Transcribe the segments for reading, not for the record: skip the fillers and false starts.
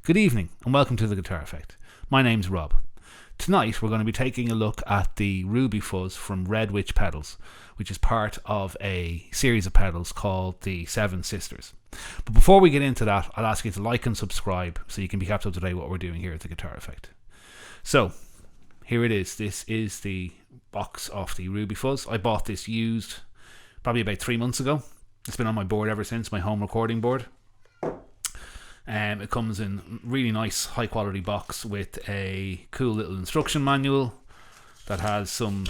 Good evening and welcome to The Guitar Effect. My name's Rob. Tonight we're going to be taking a look at the Ruby Fuzz from Red Witch Pedals, which is part of a series of pedals called the Seven Sisters. But before we get into that, I'll ask you to like and subscribe so you can be kept up to date with what we're doing here at The Guitar Effect. So, here it is. This is the box of the Ruby Fuzz. I bought this used probably about 3 months ago. It's been on my board ever since, my home recording board. It comes in really nice high quality box with a cool little instruction manual that has some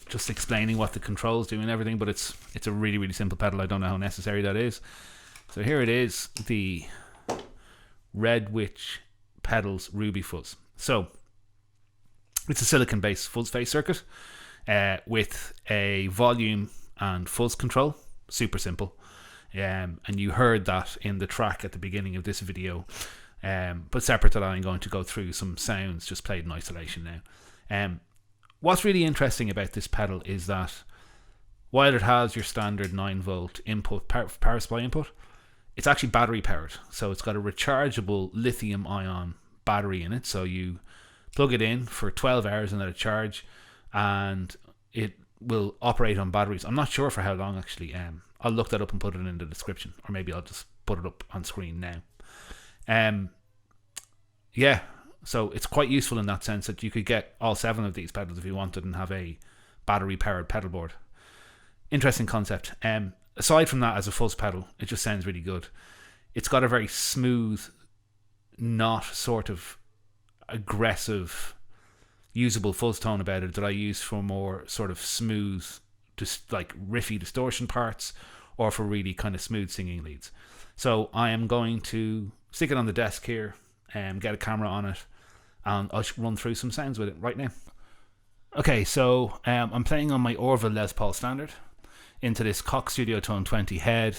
just explaining what the controls do and everything, but it's a really simple pedal. I don't know how necessary that is. So here it is, the Red Witch Pedals Ruby Fuzz. So it's a silicon based fuzz face circuit with a volume and fuzz control. Super simple. And you heard that in the track at the beginning of this video, but separate to that, I'm going to go through some sounds just played in isolation now. What's really interesting about this pedal is that while it has your standard 9-volt input power supply input, it's actually battery powered. So it's got a rechargeable lithium ion battery in it, so you plug it in for 12 hours and let it charge, and it will operate on batteries. I'm not sure for how long actually. I'll look that up and put it in the description, or maybe I'll just put it up on screen now. Yeah, so it's quite useful in that sense that you could get all 7 of these pedals if you wanted and have a battery powered pedal board. Interesting concept. Aside from that, as a fuzz pedal, it just sounds really good. It's got a very smooth, not sort of aggressive, usable fuzz tone about it that I use for more sort of smooth, just like riffy distortion parts, or for really kind of smooth singing leads. So I am going to stick it on the desk here and get a camera on it, and I'll run through some sounds with it right now. Okay, so I'm playing on my Orville Les Paul Standard into this Cox Studio Tone 20 head,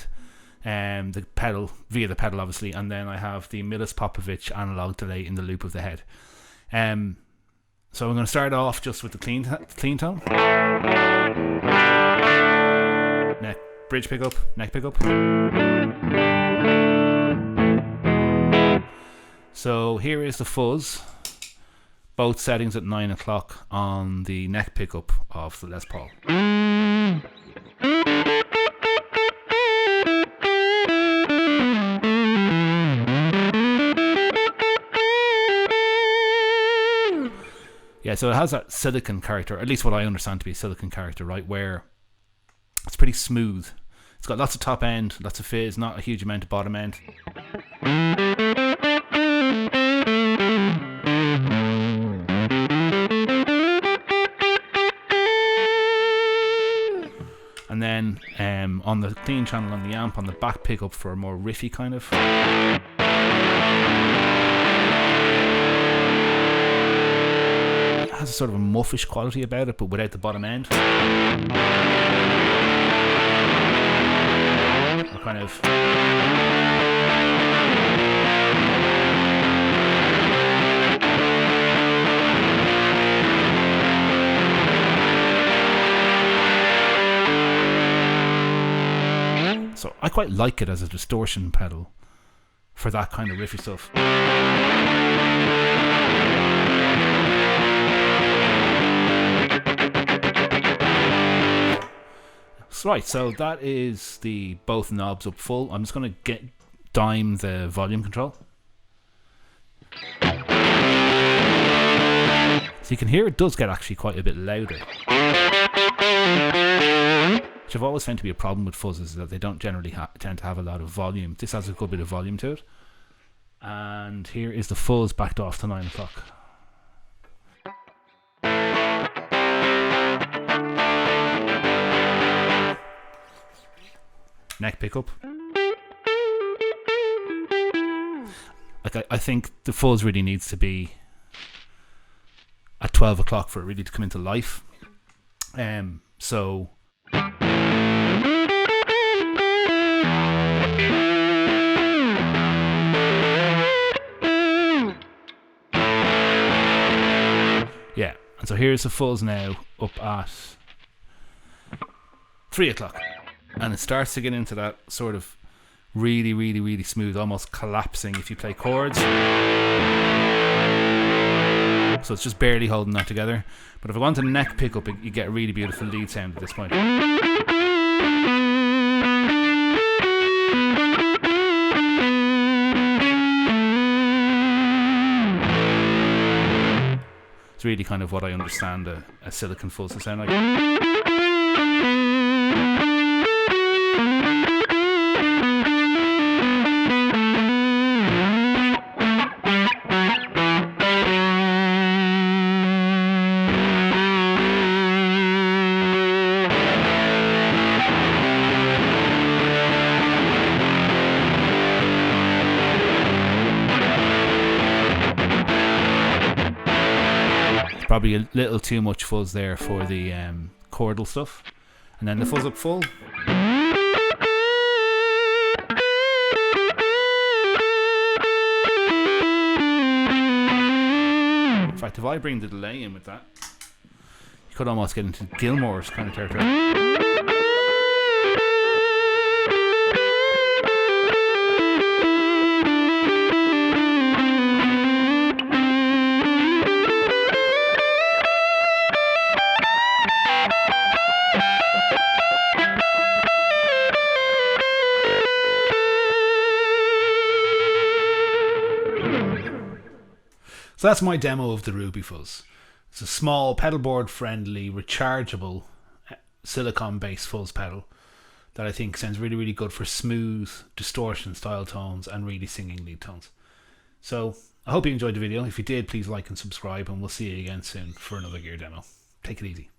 the pedal via the pedal obviously, and then I have the Milos Popovich analog delay in the loop of the head. So I'm going to start off just with the clean tone. Neck, bridge pickup, neck pickup. So here is the fuzz, both settings at 9 o'clock on the neck pickup of the Les Paul. Yeah, so it has that silicon character, at least what I understand to be a silicon character, right, where it's pretty smooth. It's got lots of top end, lots of fizz, not a huge amount of bottom end. And then on the clean channel on the amp, on the back pickup for a more riffy kind of. Has a sort of a muffish quality about it, but without the bottom end. Or kind of. So I quite like it as a distortion pedal for that kind of riffy stuff. Right, so that is the both knobs up full. I'm just going to dime the volume control. So you can hear it does get actually quite a bit louder. Which I've always found to be a problem with fuzzes, is that they don't generally tend to have a lot of volume. This has a good bit of volume to it. And here is the fuzz backed off to 9 o'clock. Neck pickup. Like I think the fuzz really needs to be at 12 o'clock for it really to come into life. So yeah, and so here's the fuzz now up at 3 o'clock. And it starts to get into that sort of Really, really, really smooth, almost collapsing if you play chords. So it's just barely holding that together. But if I want a neck pickup, you get a really beautiful lead sound at this point. It's really kind of what I understand a silicon fuzz to sound like. Probably a little too much fuzz there for the chordal stuff. And then the fuzz up full. In fact, if I bring the delay in with that, you could almost get into Gilmore's kind of territory. So that's my demo of the Ruby Fuzz. It's a small pedalboard friendly rechargeable silicon based fuzz pedal that I think sounds really, really good for smooth distortion style tones and really singing lead tones. So I hope you enjoyed the video. If you did, please like and subscribe, and we'll see you again soon for another gear demo. Take it easy.